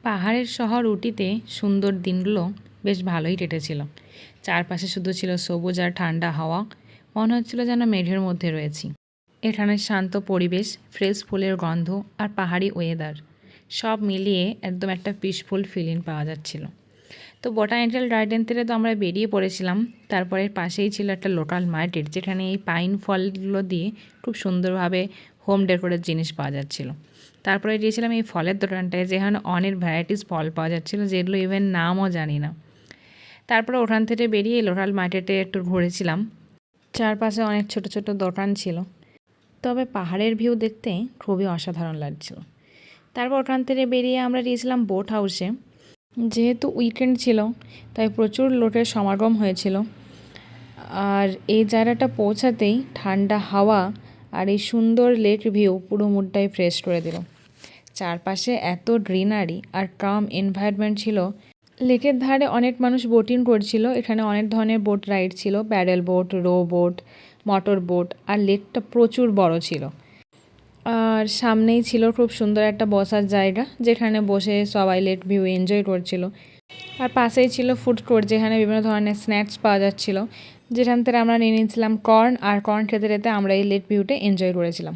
পাহাড়ের শহর উটিতে সুন্দর দিনগুলো বেশ ভালোই কেটেছিল। চারপাশে শুধু ছিল সবুজ আর ঠান্ডা হাওয়া। মনে হচ্ছিল যেন মেঘের মধ্যে রয়েছি। এখানের শান্ত পরিবেশ, ফ্রেশ ফুলের গন্ধ আর পাহাড়ি ওয়েদার সব মিলিয়ে একদম একটা পিসফুল ফিলিং পাওয়া যাচ্ছিল। তো বোটানিক্যাল গার্ডেন থেকে তো আমরা বেরিয়ে পড়েছিলাম। তারপরে পাশেই ছিল একটা লোকাল মার্কেট, যেখানে এই পাইন ফলগুলো দিয়ে খুব সুন্দরভাবে হোম ডেকোরের জিনিস পাওয়া যাচ্ছিল। তারপরে গিয়েছিলাম এই ফলের দোকানটায়, যেখানে অনেক ভ্যারাইটিস ফল পাওয়া যাচ্ছিলো, যেগুলো ইভেন নামও জানি না। তারপরে ওখান থেকে বেরিয়ে লোকাল মার্কেটে একটু ঘুরেছিলাম। চারপাশে অনেক ছোট ছোট দোকান ছিল, তবে পাহাড়ের ভিউ দেখতে খুবই অসাধারণ লাগছিল। তারপর ওখান থেকে বেরিয়ে আমরা গিয়েছিলাম বোট হাউসে। যেহেতু উইকেন্ড ছিল, তাই প্রচুর লোকের সমাগম হয়েছিল। আর এই জায়গাটা পৌঁছাতেই ঠান্ডা হাওয়া আর এই সুন্দর লেক ভিউ পুরো মুডটাই ফ্রেশ করে দিল। চারপাশে এত গ্রিনারি আর কাম এনভায়রনমেন্ট ছিল। লেকের ধারে অনেক মানুষ বোটিং করছিল। এখানে অনেক ধরনের বোট রাইড ছিল, paddle boat, row boat, motor boat. আর লেকটা প্রচুর বড় ছিল। আর সামনেই ছিল খুব সুন্দর একটা বসার জায়গা, যেখানে বসে সবাই লেক ভিউ এনজয় করছিল। আর পাশেই ছিল ফুড কোর্ট, যেখানে বিভিন্ন ধরনের স্ন্যাক্স পাওয়া যাচ্ছিল, যেখান থেকে আমরা নিয়ে নিয়েছিলাম কর্ন। আর কর্ন খেতে খেতে আমরা এই লেক ভিউটা এনজয় করেছিলাম।